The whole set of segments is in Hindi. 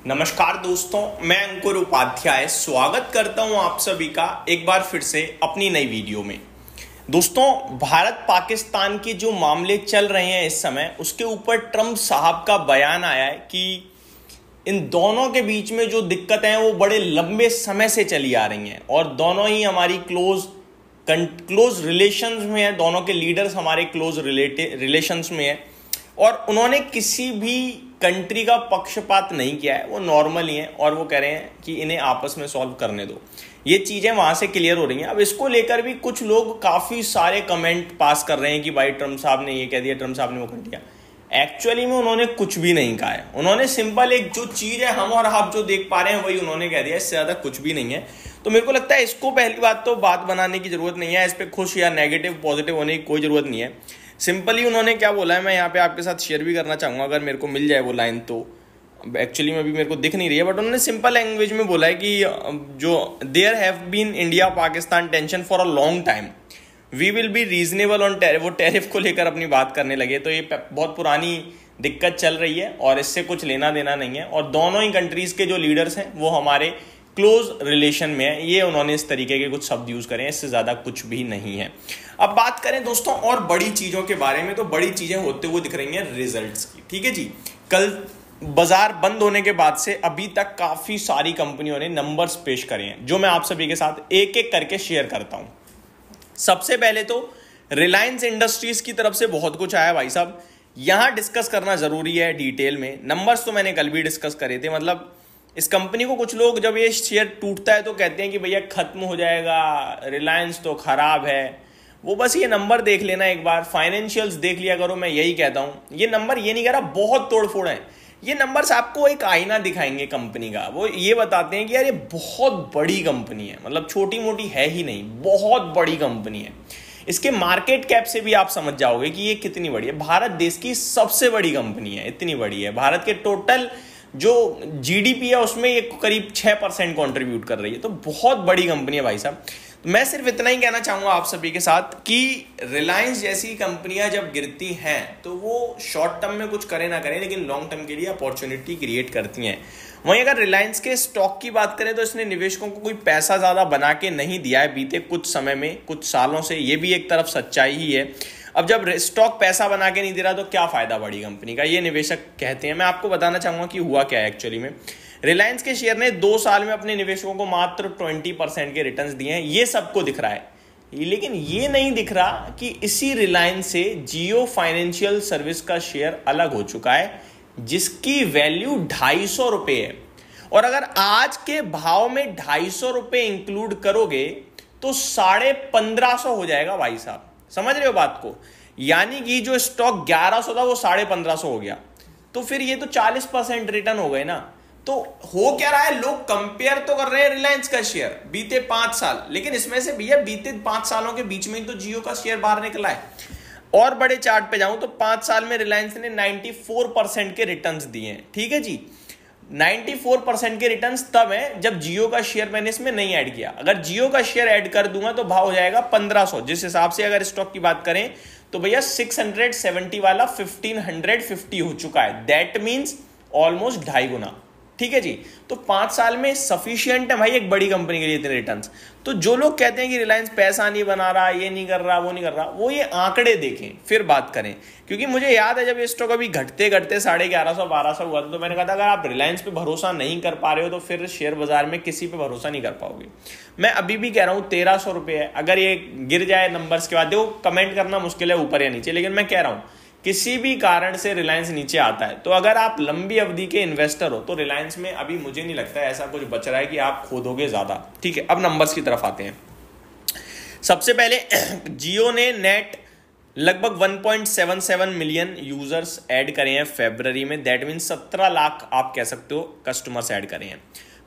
नमस्कार दोस्तों, मैं अंकुर उपाध्याय स्वागत करता हूं आप सभी का एक बार फिर से अपनी नई वीडियो में। दोस्तों, भारत पाकिस्तान के जो मामले चल रहे हैं इस समय, उसके ऊपर ट्रंप साहब का बयान आया है कि इन दोनों के बीच में जो दिक्कतें हैं वो बड़े लंबे समय से चली आ रही हैं और दोनों ही हमारी क्लोज रिलेशंस में है। दोनों के लीडर्स हमारे क्लोज रिलेशंस में है और उन्होंने किसी भी कंट्री का पक्षपात नहीं किया है। वो नॉर्मल ही है और वो कह रहे हैं कि इन्हें आपस में सॉल्व करने दो। ये चीजें वहां से क्लियर हो रही हैं। अब इसको लेकर भी कुछ लोग काफी सारे कमेंट पास कर रहे हैं कि भाई ट्रंप साहब ने ये कह दिया, ट्रंप साहब ने वो कर दिया। एक्चुअली में उन्होंने कुछ भी नहीं कहा है। उन्होंने सिंपल एक जो चीज है हम और आप जो देख पा रहे हैं वही उन्होंने कह दिया, इससे ज्यादा कुछ भी नहीं है। तो मेरे को लगता है इसको पहली बात तो बात बनाने की जरूरत नहीं है, इस पर खुश या नेगेटिव पॉजिटिव होने की कोई जरूरत नहीं है। सिंपली उन्होंने क्या बोला है मैं यहाँ पे आपके साथ शेयर भी करना चाहूंगा, अगर मेरे को मिल जाए वो लाइन तो। एक्चुअली में अभी मेरे को दिख नहीं रही है, बट उन्होंने सिंपल लैंग्वेज में बोला है कि जो there have been India Pakistan tension for a long time, we will be reasonable on tariff. वो टैरिफ को लेकर अपनी बात करने लगे। तो ये बहुत पुरानी दिक्कत चल रही है और इससे कुछ लेना देना नहीं है और दोनों ही कंट्रीज के जो लीडर्स हैं वो हमारे क्लोज रिलेशन में है। ये उन्होंने इस तरीके के कुछ शब्द यूज करे हैं, इससे ज्यादा कुछ भी नहीं है। अब बात करें दोस्तों और बड़ी चीजों के बारे में, तो बड़ी चीजें होते हुए दिख रही हैं रिजल्ट्स की। ठीक है जी, कल बाजार बंद होने के बाद से अभी तक काफी सारी कंपनियों ने नंबर्स पेश करे हैं, जो मैं आप सभी के साथ एक एक करके शेयर करता हूं। सबसे पहले तो रिलायंस इंडस्ट्रीज की तरफ से बहुत कुछ आया भाई साहब, यहां डिस्कस करना जरूरी है डिटेल में। नंबर्स तो मैंने कल भी डिस्कस करे थे। मतलब इस कंपनी को कुछ लोग जब ये शेयर टूटता है तो कहते हैं कि भैया खत्म हो जाएगा, रिलायंस तो खराब है। वो बस ये नंबर देख लेना एक बार, फाइनेंशियल्स देख लिया करो। मैं यही कहता हूं, ये नंबर ये नहीं कह रहा बहुत तोड़फोड़ है, ये नंबर्स आपको एक आईना दिखाएंगे कंपनी का। वो ये बताते हैं कि यार ये बहुत बड़ी कंपनी है, मतलब छोटी मोटी है ही नहीं, बहुत बड़ी कंपनी है। इसके मार्केट कैप से भी आप समझ जाओगे कि ये कितनी बड़ी है। भारत देश की सबसे बड़ी कंपनी है, इतनी बड़ी है। भारत के टोटल जो जीडीपी है उसमें ये करीब 6% कंट्रीब्यूट कर रही है। तो बहुत बड़ी कंपनी है भाई साहब। तो मैं सिर्फ इतना ही कहना चाहूंगा आप सभी के साथ कि रिलायंस जैसी कंपनियां जब गिरती हैं तो वो शॉर्ट टर्म में कुछ करें ना करें, लेकिन लॉन्ग टर्म के लिए अपॉर्चुनिटी क्रिएट करती हैं। वहीं अगर रिलायंस के स्टॉक की बात करें तो इसने निवेशकों को कोई पैसा ज्यादा बना के नहीं दिया है बीते कुछ समय में, कुछ सालों से। ये भी एक तरफ सच्चाई ही है। अब जब स्टॉक पैसा बना के नहीं दे रहा तो क्या फायदा बड़ी कंपनी का, ये निवेशक कहते हैं। मैं आपको बताना चाहूंगा कि हुआ क्या है एक्चुअली में। रिलायंस के शेयर ने 2 साल में अपने निवेशकों को मात्र 20% के रिटर्न्स दिए हैं। ये सबको दिख रहा है, लेकिन ये नहीं दिख रहा कि इसी रिलायंस से जियो फाइनेंशियल सर्विस का शेयर अलग हो चुका है, जिसकी वैल्यू 250 रुपए है। और अगर आज के भाव में 250 रुपए इंक्लूड करोगे तो 1550 हो जाएगा भाई साहब। समझ रहे हो बात को? यानी कि जो स्टॉक 1100 था वो 1550 हो गया। तो फिर ये तो 40% रिटर्न हो गए ना। तो हो क्या रहा है, लोग कंपेयर तो कर रहे हैं रिलायंस का शेयर बीते 5 साल, लेकिन इसमें से भैया बीते 5 सालों के बीच में ही तो जियो का शेयर बाहर निकला है। और बड़े चार्ट पे जाऊं तो 5 साल में रिलायंस ने 94% के रिटर्न्स दिए हैं। ठीक है जी, 94% के रिटर्न्स तब है जब जियो का शेयर मैंने इसमें नहीं ऐड किया। अगर जियो का शेयर ऐड कर दूंगा तो भाव हो जाएगा 1500। जिस हिसाब से अगर स्टॉक की बात करें तो भैया 670 वाला 1550 हो चुका है। दैट मीन्स ऑलमोस्ट 2.5 गुना। ठीक है जी, तो 5 साल में सफिशियंट है भाई एक बड़ी कंपनी के लिए इतने रिटर्न्स। तो जो लोग कहते हैं कि रिलायंस पैसा नहीं बना रहा, ये नहीं कर रहा, वो नहीं कर रहा, वो ये आंकड़े देखें फिर बात करें। क्योंकि मुझे याद है जब ये स्टॉक अभी घटते घटते 1150-1200 हुआ था तो मैंने कहा था अगर आप रिलायंस पे भरोसा नहीं कर पा रहे हो तो फिर शेयर बाजार में किसी पे भरोसा नहीं कर पाओगे। मैं अभी भी कह रहा हूँ 1300 रुपये है। अगर ये गिर जाए नंबर्स के बाद, देखो कमेंट करना मुश्किल है ऊपर या नीचे, लेकिन मैं कह रहा हूँ किसी भी कारण से रिलायंस नीचे आता है तो अगर आप लंबी अवधि के इन्वेस्टर हो तो रिलायंस में अभी मुझे नहीं लगता है ऐसा कुछ बच रहा है कि आप खोदोगे ज्यादा। ठीक है, अब नंबर्स की तरफ आते हैं। सबसे पहले जियो ने नेट लगभग 1.77 मिलियन यूजर्स ऐड करे हैं फरवरी में। दैट मीन 17 लाख आप कह सकते हो कस्टमर्स ऐड करे हैं।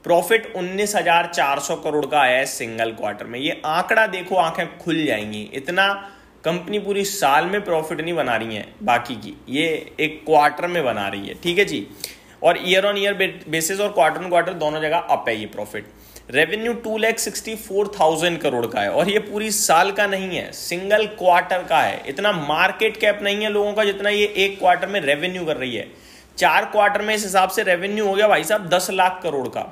प्रॉफिट 19,400 करोड़ का आया है सिंगल क्वार्टर में। ये आंकड़ा देखो, आंखें खुल जाएंगी। इतना कंपनी पूरी साल में प्रॉफिट नहीं बना रही है बाकी की, ये एक क्वार्टर में बना रही है। ठीक है जी, और ईयर ऑन ईयर बेसिस और क्वार्टर ऑन क्वार्टर दोनों जगह अप है ये प्रॉफिट। रेवेन्यू 2,64,000 करोड़ का है और ये पूरी साल का नहीं है, सिंगल क्वार्टर का है। इतना मार्केट कैप नहीं है लोगों का जितना ये एक क्वार्टर में रेवेन्यू कर रही है। 4 क्वार्टर में इस हिसाब से रेवेन्यू हो गया भाई साहब 10 लाख करोड़ का।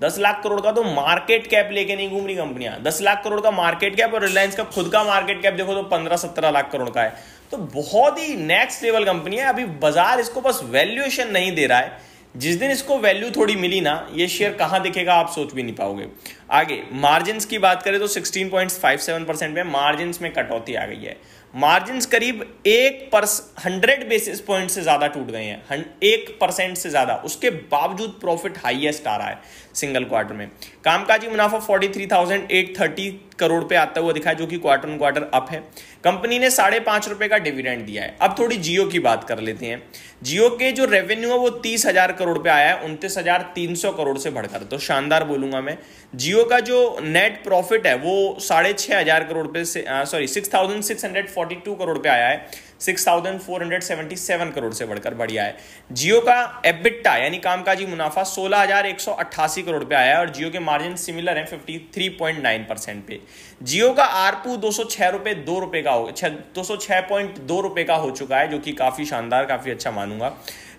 10 लाख करोड़ का तो मार्केट कैप लेके नहीं घूम रही कंपनियां। 10 लाख करोड़ का मार्केट कैप और रिलायंस का खुद का मार्केट कैप देखो तो 15-17 लाख करोड़ का है। तो बहुत ही नेक्स्ट लेवल कंपनी है। अभी बाजार इसको बस वैल्यूएशन नहीं दे रहा है। जिस दिन इसको वैल्यू थोड़ी मिली ना, ये शेयर कहां दिखेगा आप सोच भी नहीं पाओगे। आगे मार्जिन्स की बात करें तो 16.57% में मार्जिन्स में कटौती आ गई है। मार्जिन्स करीब 100 बेसिस पॉइंट से ज्यादा टूट गए हैं, 1% से ज्यादा। उसके बावजूद प्रॉफिट हाईएस्ट आ रहा है सिंगल क्वार्टर में। कामकाजी मुनाफा 43,830 करोड़ पे आता हुआ दिखा है, जो कि क्वार्टर ऑन क्वार्टर अप है। कंपनी ने 5.5 रुपए का डिविडेंड दिया है। अब थोड़ी जियो की बात कर लेते हैं। जियो के जो रेवेन्यू है वो 30,000 करोड़ पे आया है, 29,300 करोड़ से बढ़कर, तो शानदार बोलूंगा मैं। जियो का जो नेट प्रॉफिट है वो 6,500 करोड़ पे से 6,642 करोड़ पे आया है, 6,477 करोड़ से बढ़कर बढ़िया है। जियो का एबिटा यानी कामकाजी मुनाफा 16,188 करोड़ पे आया है और जियो के मार्जिन सिमिलर है 53.9% पे। जियो का आरपू 206.2 रुपए का हो 206.2 रुपए का हो चुका है, जो कि काफी शानदार, काफी अच्छा मानूंगा।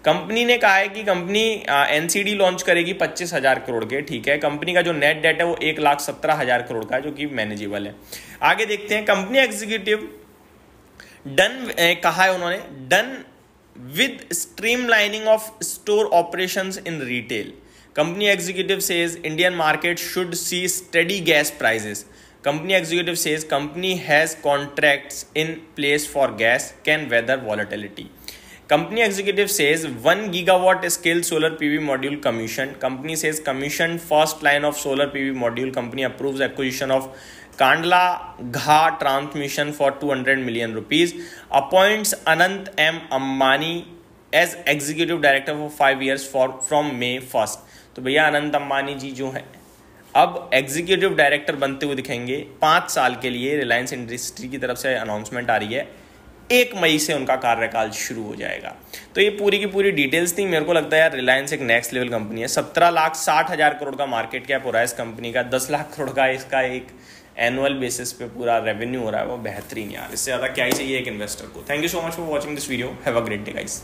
कंपनी ने कहा है कि कंपनी एनसीडी लॉन्च करेगी 25,000 करोड़ के। ठीक है, कंपनी का जो नेट डेट है वो 1,17,000 करोड़ का है, जो कि मैनेजेबल है। आगे देखते हैं। कंपनी एग्जीक्यूटिव कहा है उन्होंने, done with streamlining of store operations in retail. Company executive says Indian market should see steady gas prices. Company executive says company has contracts in place for gas can weather volatility. Company executive says 1 gigawatt scale solar PV module commissioned. Company says commissioned first line of solar PV module. Company approves acquisition of Kandla Gha transmission for 200 million rupees. Appoints Anant M. Ambani as executive director for 5 years from May 1st. तो भैया अनंत अंबानी जी जो है अब एग्जीक्यूटिव डायरेक्टर बनते हुए दिखेंगे 5 साल के लिए। रिलायंस इंडस्ट्री की तरफ से अनाउंसमेंट आ रही है, 1 मई से उनका कार्यकाल शुरू हो जाएगा। तो ये पूरी की पूरी डिटेल्स थी। मेरे को लगता है यार रिलायंस एक नेक्स्ट लेवल कंपनी है। 17,60,000 करोड़ का मार्केट कैप हो रहा है इस कंपनी का, 10 लाख करोड़ का इसका एक एनुअल बेसिस पे पूरा रेवेन्यू हो रहा है। वो बेहतरीन यार, इससे ज़्यादा क्या ही चाहिए एक इन्वेस्टर को। Thank you so much for watching this video. Have a great day guys.